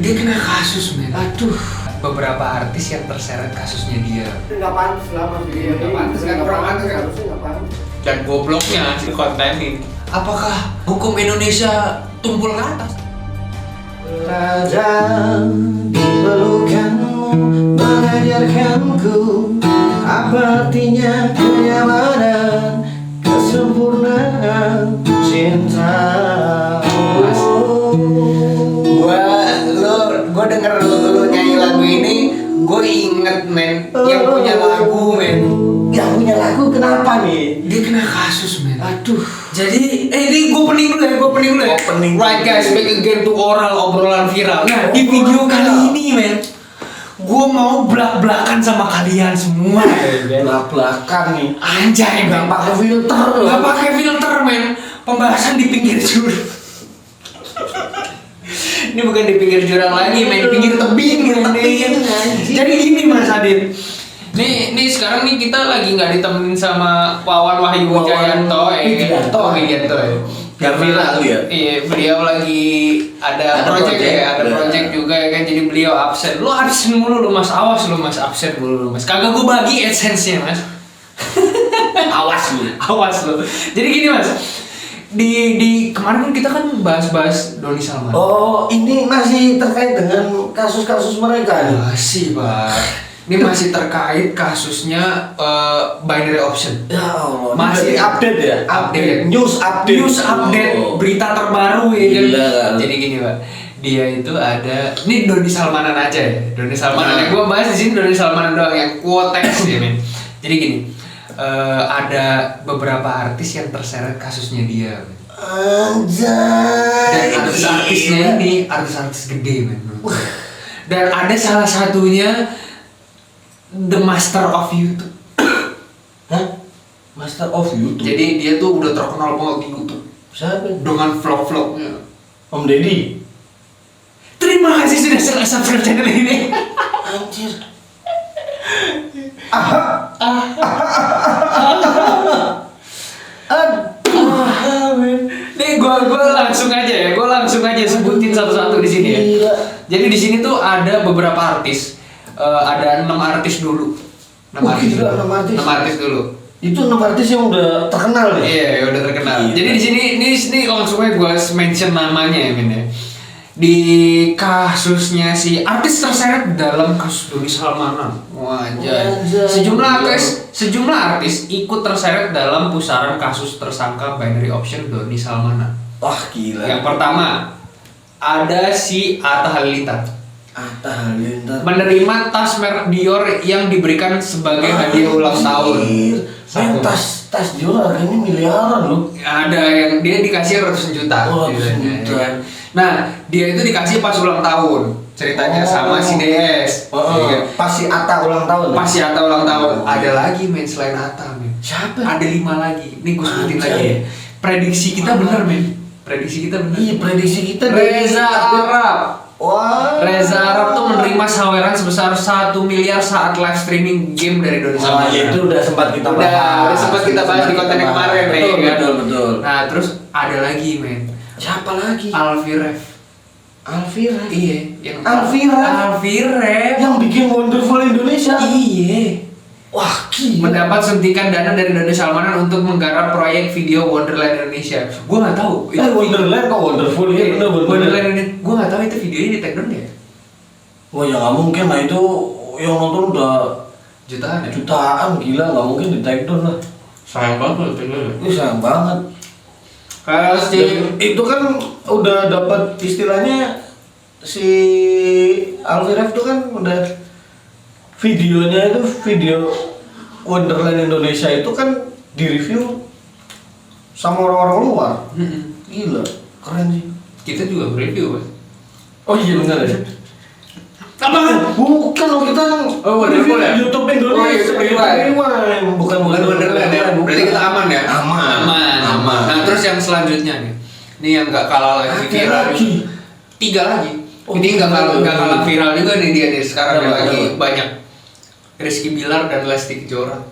Dia kena kasus, men. Aduh. Beberapa artis yang terseret kasusnya dia. Nggak pantas lah mas. Nggak pantas kan, kurang pantas kan. Harusnya nggak pantas. Dan gobloknya si kontenin. Apakah hukum Indonesia tumpul ke atas? Raja di pelukanmu mengajarkanku apa artinya kenyamanan, kesempurnaan cinta. Mas, gua denger lu nyanyi lagu ini, gua inget men, yang punya lagu men. Yang punya lagu kenapa nih? Dia kena kasus men. Aduh. Jadi, ini gue opening dulu ya. Opening. Right guys, back again to oral obrolan viral. Nah, di video kali ini men, gue mau belak-belakan sama kalian semua. Belak-belakan nih. Anjay, Nggak pakai filter. Gak pakai filter men. Pembahasan di pinggir jurang. Ini bukan di pinggir jurang lagi, men, di pinggir tebing men. Jadi gini Mas Adit. Nih sekarang nih kita lagi nggak ditemenin sama Wawan Wahyu Wijayanto Widianto ya. Biar viral ya. Iya, beliau lagi ada project ya, ada project juga ya kan, jadi beliau absen. Lu absen mulu lu Mas, awas lu Mas, absen mulu lu Mas. Kagak gua bagi AdSense-nya Mas. Awas lu. Jadi gini Mas. Di kemarin kan kita kan bahas Doni Salman. Oh, ini masih terkait dengan kasus-kasus mereka nih. Masih, Pak. Ini masih terkait kasusnya binary option. Ya Allah. Masih update ya? Update. News update. Oh. Berita terbaru ya kan. Gila. Jadi gini, Pak. Dia itu ada, ini Doni Salmanan aja ya. Doni Salmanan. Yang gua bahas di sini Doni Salmanan doang yang quotex ya, men. Jadi gini, ada beberapa artis yang terseret kasusnya dia. Anjay. Dan artis-artisnya ini artis-artis gede, men. Dan ada salah satunya The Master of YouTube. Hah? Master of YouTube? Jadi dia tuh udah terkenal banget di YouTube Siapa? dengan vlog-vlognya. Om Deddy? Terima kasih sudah subscribe channel ini. Anjir. Nih gua langsung aja sebutin satu-satu di sini ya. Jadi di sini tuh ada beberapa artis. Ada 6 artis dulu. 6 artis dulu. Itu 6 artis yang udah terkenal ya? Iya, udah terkenal. Iya. Jadi di sini ini langsung aja gue mention namanya ya, Min ya. Di kasusnya si artis terseret dalam kasus Doni Salmanan. Wajah. Sejumlah artis ikut terseret dalam pusaran kasus tersangka binary option Doni Salmanan. Wah, gila. Yang pertama ada si Atta Halilintar. Menerima tas merek Dior yang diberikan sebagai hadiah ulang tahun. Tas Dior harganya miliaran loh. Ada yang dia dikasih ratusan juta. Nah, dia itu dikasih pas ulang tahun. Ceritanya sama si DS. Pas si Atta ulang tahun. Ada lagi men selain Atta, men. Siapa? Ada 5 lagi. Nih gue sebutin lagi. Prediksi kita bener, men. Iya, prediksi kita Reza Arab. Wah. Reza Arab tuh menerima saweran sebesar 1 miliar saat live streaming game dari Doni Salmanan. Itu udah sempat kita bahas. Udah sempat kita bahas di konten yang kemarin, Betul. Nah, terus ada lagi, men. Siapa lagi? Alfiref. Iya, yang Alfiref yang bikin Wonderful Indonesia. Iya. Wah, gila. Mendapat suntikan dana dari Doni Salmanan untuk menggarap proyek video Wonderland Indonesia. Gua nggak tahu. Wonderland kok Wonderful ya? Wonderland Indonesia. Gua nggak tahu itu videonya di take down ya. Oh ya nggak mungkin lah, itu yang nonton udah Jutaan ya. Gila, nggak mungkin di take down lah. Sayang banget itu. Sayang banget. Kalau si Itu kan udah dapat istilahnya, si Alfiref tuh kan udah videonya itu video Wonderland Indonesia itu kan di-review sama orang-orang luar. Gila, keren sih. kita juga review, Mas. Oh iya benar ya. Apa? Bukan loh, kita Wonderful ya? YouTube Indonesia. Oh, YouTube Rewind. Bukan Wonderland ya. Berarti kita aman ya? Aman. Nah, terus yang selanjutnya nih. Ini yang enggak kalah lagi viral. 3 lagi. Ini enggak kalah viral juga nih dia nih sekarang yang lagi banyak. Rizky Bilar dan Lesti Kejora.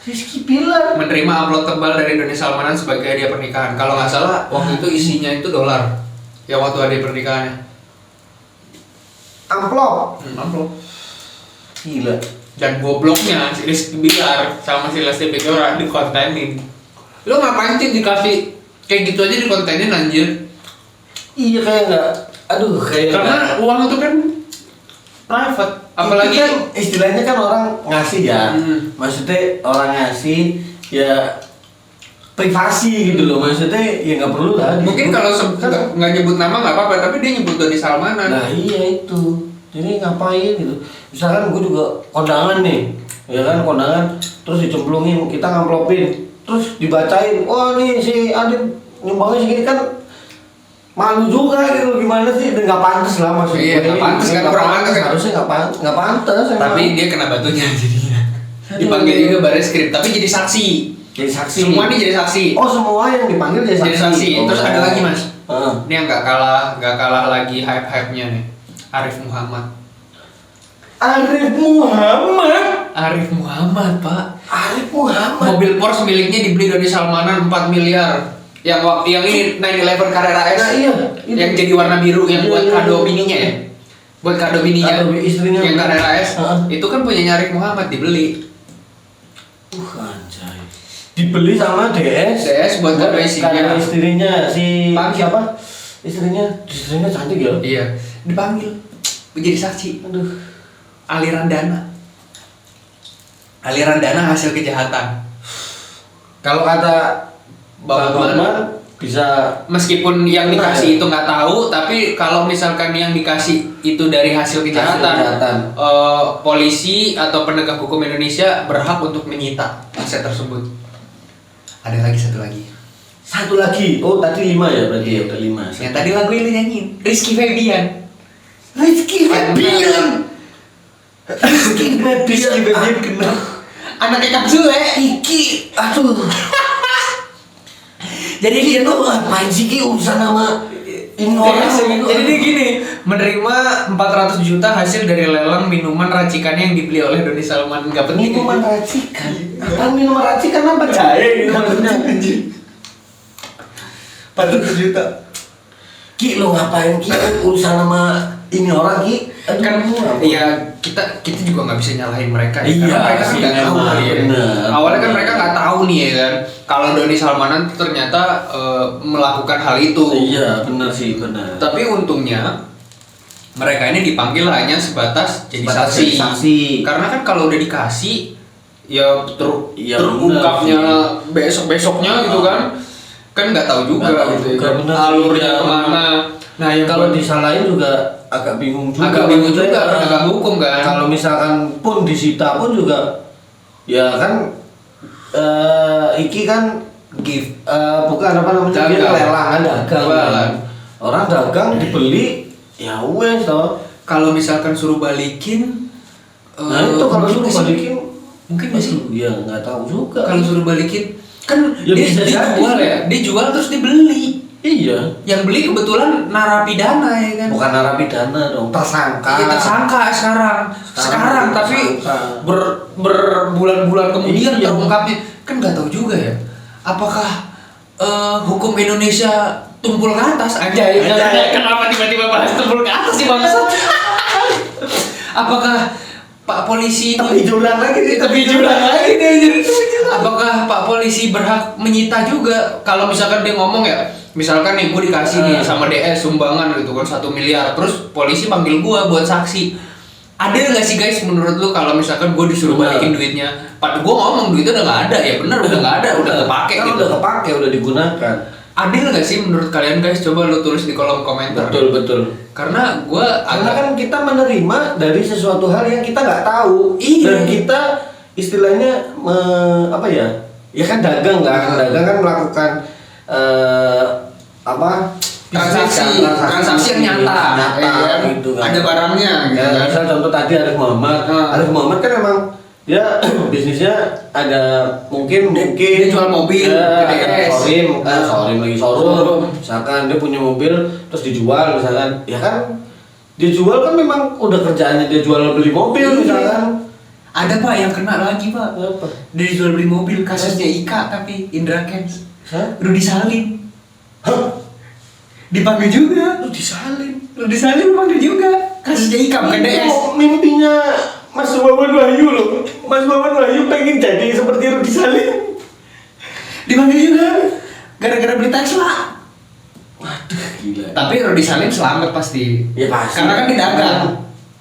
Rizky Bilar menerima amplop tebal dari Doni Salmanan sebagai hadiah pernikahan. Kalau nggak salah waktu itu isinya itu dolar. Ya waktu hadiah pernikahannya. amplop. Amplop. Gila. Dan gobloknya si Rizky Bilar sama si Lesti Kejora dikontenin. Lu ngapain sih dikasih kayak gitu aja dikontenin anjir? Iya kayak nggak, aduh kayak. Karena uang itu kan private, apalagi kan istilahnya kan orang ngasih ya. Maksudnya orang ngasih ya privasi gitu loh, maksudnya ya nggak perlu lah. mungkin kalau nggak nyebut nama nggak apa-apa, tapi dia nyebut Doni Salmanan. Nah iya itu, jadi ngapain gitu? Misalkan gue juga kondangan nih, ya kan kondangan, terus dicemplungin, kita ngamplopin, terus dibacain, wah nih si Adit nyumbangnya segini kan malu juga gitu, gimana sih? Dan nggak pantas lah maksudnya. Iya, nggak pantas kan, kurang pantas kan. Harusnya nggak pantas. Tapi dia kena batunya jadinya. Dipanggil juga Barreskrim, tapi jadi saksi. Jadi saksi. Semua nih jadi saksi. Oh semua yang dipanggil jadi saksi. Jadi saksi. Terus ada lagi mas. Heeh. Ini yang nggak kalah lagi hype-nya nih. Arif Muhammad. Arif Muhammad. Arif Muhammad pak. Arif Muhammad. Mobil Porsche miliknya dibeli dari Salmanan 4 miliar. Yang ini 911 Carrera S. Nah, iya. Yang jadi warna biru yang buat Iya. kado bininya ya. Buat kado bininya. Kado istrinya. Yang Carrera S. Heeh. Itu kan punya Arif Muhammad dibeli. Anjay. Dibeli sama DS. DS buat kado istrinya. Istrinya si Panggil. siapa? Istrinya cantik ya. Iya, dipanggil menjadi saksi. Aduh. Aliran dana hasil kejahatan. Kalau kata Bang Bang bisa meskipun yang dikasih itu nggak tahu, tapi kalau misalkan yang dikasih itu dari hasil kejahatan, polisi atau penegak hukum Indonesia berhak untuk menyita aset tersebut. Ada lagi satu lagi. Oh tadi 5 ya berarti ya, udah 5. yang tadi lagu yang lu nyanyiin Rizky Febian. Rizky Febian kena anaknya kapsule Iki, aduh. jadi dia tuh ngapain sih Ki urusan nama ini orang jadi dia gini, menerima 400 juta hasil dari lelang minuman racikannya yang dibeli oleh Doni Salman. Gak penting. minuman racikan. Apa minuman racikan apa jahe gitu maksudnya anjing. 400 juta. Ki lo ngapain Ki urusan sama ini orang Ki? Aduh, Kan apa? ya kita juga nggak bisa nyalahin mereka ya. Iya, Karena mereka sih, nggak tahu emang, kali ya. bener. Awalnya kan mereka nggak tahu nih ya kan kalau Doni Salmanan tuh ternyata melakukan hal itu. Iya, benar sih, benar. Tapi untungnya mereka ini dipanggil hanya sebatas jadi Sebatas saksi. jadi saksi. Karena kan kalau udah dikasih ya Iya, terungkapnya bener besok-besoknya gitu kan nggak tahu juga Nggak tahu gitu juga, kan. bener sih. Alurnya Iya, kemana. Nah yang Kalau disalahin juga agak bingung juga. agak bingung Maksudnya, juga penegak hukum kan. Kalau misalkan pun disita pun juga ya kan iki kan Gift. bukan apa namanya, dia Dagang. lelang kan, dagang Jualan. kan. Orang dagang dibeli ya wes toh. Kalau misalkan suruh balikin Nah itu kalau mungkin suruh nggak sih? balikin Mungkin nggak sih? ya nggak tahu juga. Kalau suruh balikin kan Ya dia bisa jadi. jual ya, dia jual terus dibeli. Iya, Yang beli kebetulan narapidana ya kan. bukan narapidana dong, tersangka. Iya tersangka sekarang tapi tersangka. berbulan-bulan kemudian Iya. terungkapnya kan nggak tahu juga ya apakah hukum Indonesia tumpul ke atas aja kenapa tiba-tiba bahas tumpul ke atas sih bangsat. Apakah Pak polisi itu Tapi jurang lagi nih, tapi jurang lagi nih. Apakah Pak polisi berhak menyita juga kalau misalkan dia ngomong ya, misalkan nih gue dikasih nih sama DS sumbangan gitu kan 1 miliar, terus polisi panggil gue buat saksi. Ada nggak sih guys menurut lu kalau misalkan gue disuruh Benar. balikin duitnya? Gue ngomong duitnya udah nggak ada ya, benar udah nggak ada, udah kepake Kan gitu. udah kepake, udah digunakan. Adil nggak sih menurut kalian guys? Coba lu tulis di kolom komentar. Betul. Karena gue Karena kan kita menerima dari sesuatu hal yang kita nggak tahu. Iya. Dan kita istilahnya apa ya? Ya kan dagang kan, dagang kan melakukan apa? transaksi yang nyata, gitu kan. Ada barangnya gitu Ya, kan. misal contoh tadi Arif Muhammad. Arif Muhammad kan emang dia bisnisnya ada mungkin dia jual mobil, ada PDS. showroom. Misalkan dia punya mobil terus dijual misalkan, ya kan dia jual kan memang udah kerjaannya dia jual beli mobil misalkan. Ada pak yang kena lagi pak. Apa? Dia jual beli mobil, kasusnya Ika tapi Indra Kents. Hah? Rudy Salim Hah? dipanggil juga. Lu disalin. Rudy Salim dipanggil juga. Kasusnya SDIK bukan DS. Mimpinya Mas Wawan Wahyu loh. Mas Wawan Wahyu pengen jadi seperti Rudi Salim. Dipanggil juga gara-gara beli Tesla. Waduh, gila. Tapi Rudi Salim selamat pasti. Ya pasti. Karena kan dia dagang.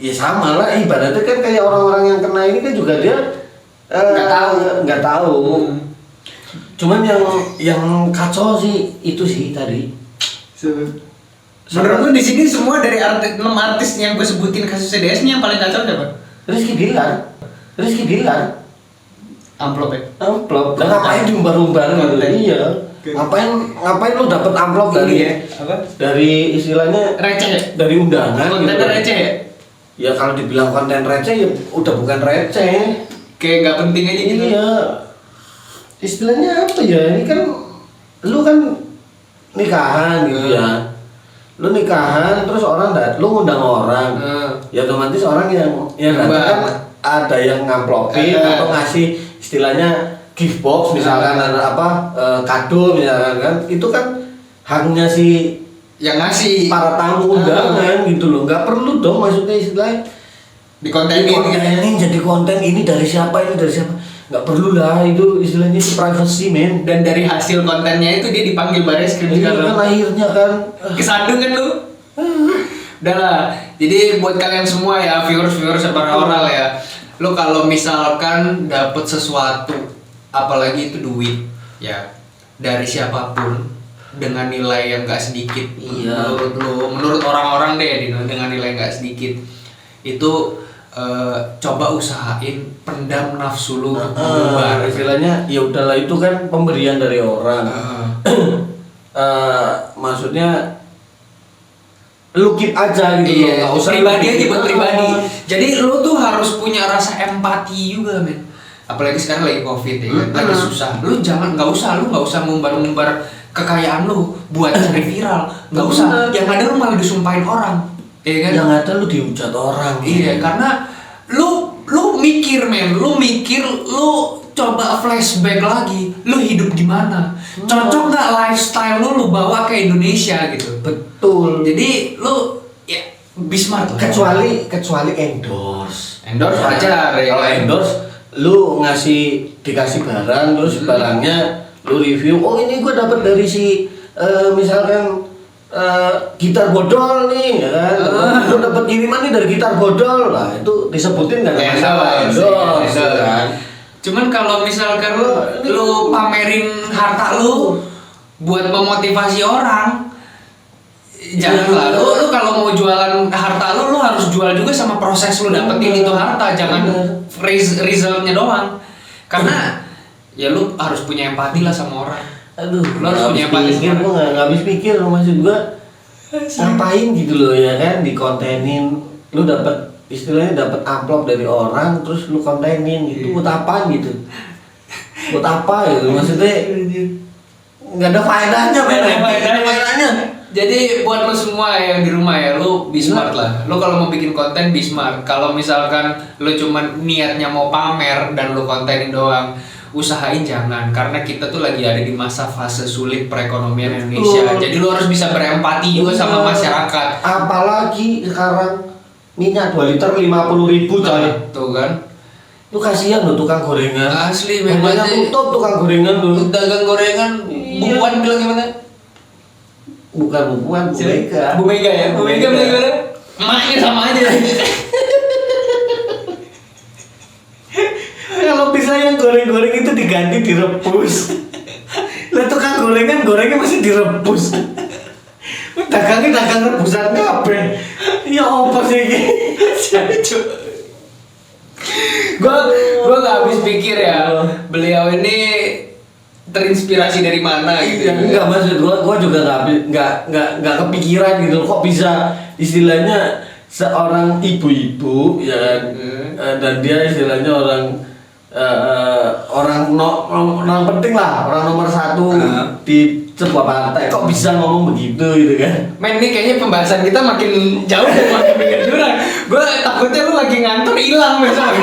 Ya sama lah, ibaratnya kan kayak orang-orang yang kena ini kan juga dia nggak tahu. Cuman yang kacau sih itu sih tadi. Menurut lu di sini semua dari 6 artis yang gue sebutin kasus CDS-nya yang paling kacau siapa? Rizky Bilar. Amplop ya? Amplop. Dan ngapain diumbar-umbar gitu? Iya. Ngapain lu dapet amplop dari apa? Dari istilahnya Receh ya? dari undangan. Kontennya gitu. receh ya? Ya kalau dibilang konten receh ya udah bukan receh. Kayak nggak penting aja gitu. Iya. Istilahnya apa ya? Ini kan lu kan nikahan gitu ya. Lu nikahan terus lu ngundang orang. Ya otomatis orang yang datang kan ada yang ngamplopin atau ngasih istilahnya gift box misalkan ada apa kado misalkan kan. Itu kan haknya si yang ngasih para tamu undangan gitu loh. Nggak perlu dong maksudnya istilahnya dikontenin jadi konten ini dari siapa nggak perlu lah, itu istilahnya privacy men. Dan dari hasil kontennya itu dia dipanggil Barreskrim sekarang kan akhirnya kan kesandung kan lu. Udah lah, jadi buat kalian semua ya viewers para oral ya, lu kalau misalkan dapet sesuatu apalagi itu duit ya dari siapapun dengan nilai yang gak sedikit, menurut orang-orang deh dengan nilai gak sedikit itu coba usahain pendam nafsu lu istilahnya ya udahlah itu kan pemberian dari orang. Maksudnya lu keep aja gitu loh, gak usah pribadi aja buat pribadi. Jadi lu tuh harus punya rasa empati juga men, apalagi sekarang lagi covid ya kan, lagi susah. Lu nggak usah ngumbar kekayaan lu buat cari viral, nggak usah. Yang ada lu malah disumpahin orang. Iya kan? Yang ada lu dihujat orang. Iya, karena lu mikir men, lu coba flashback lagi, lu hidup di mana? Cocok nggak lifestyle lu bawa ke Indonesia gitu? Betul. Jadi lu ya Bismart lah. Kecuali endorse wajar ya. Kalau endorse lu dikasih barang terus barangnya lu review, oh ini gua dapat dari si misalkan gitar bodol nih ya kan. Lu dapat kiriman nih dari gitar bodol lah, itu disebutin nggak ada masalah endorse kan. Cuman kalau misalkan lu pamerin harta lu buat memotivasi orang, janganlah. Lu kalau mau jualan harta lu harus jual juga sama proses lu dapetin itu harta, jangan resultnya doang. Karena ya lu harus punya empati lah sama orang. Aduh, lu harus punya empati. Gue nggak habis pikir maksud gua ngapain gitu loh ya kan, dikontenin lu istilahnya dapat amplop dari orang terus lu kontenin gitu. Buat apa gitu maksudnya nggak ada faedahnya faedahnya. Jadi buat lo semua yang di rumah ya, lu Bismart lah. Lu kalau mau bikin konten Bismart. Kalau misalkan lu cuman niatnya mau pamer dan lu kontenin doang, usahain jangan, karena kita tuh lagi ada di masa fase sulit perekonomian Indonesia. Jadi lu harus bisa berempati juga sama masyarakat. Apalagi sekarang minyak 2 liter 50.000 coy. Tuh kan. Lu kasihan lo tukang gorengan. Asli memang tutup tukang gorengan tuh. Dagang gorengan. Bu Puan bilang gimana? Bukan Bu Puan, Bu Mega. Bu Mega ya? Bu Mega bilang gimana? Emaknya sama aja. Kalau bisa yang goreng-goreng itu diganti direbus. Lah tukang gorengnya masih direbus. Dagangnya dagang rebusan kabeh. Ya apa sih ini? Gua nggak habis pikir ya, beliau ini terinspirasi dari mana gitu. Enggak, maksud gua juga nggak kepikiran gitu. Kok bisa istilahnya seorang ibu-ibu ya dan dia istilahnya orang penting lah, orang nomor 1 di sebuah partai, kok bisa ngomong begitu gitu kan. Men, ini kayaknya pembahasan kita makin jauh dan makin jurang. Gue takutnya lu lagi ngantor hilang besok.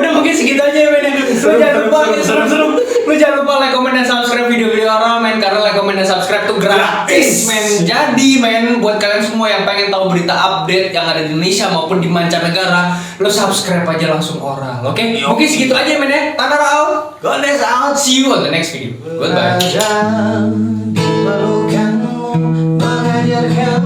Udah mungkin segitu aja ya men. Lu jangan lupa seru-seru. Lu jangan lupa like, comment, dan subscribe video-video orang men, karena like, comment, dan subscribe tuh gratis men. Jadi men, buat kalian semua yang pengen tahu berita update yang ada di Indonesia maupun di mancanegara, lu subscribe aja langsung oral. Oke? Mungkin segitu aja men ya. Tanara out. Gones out. See you on the next video. Goodbye.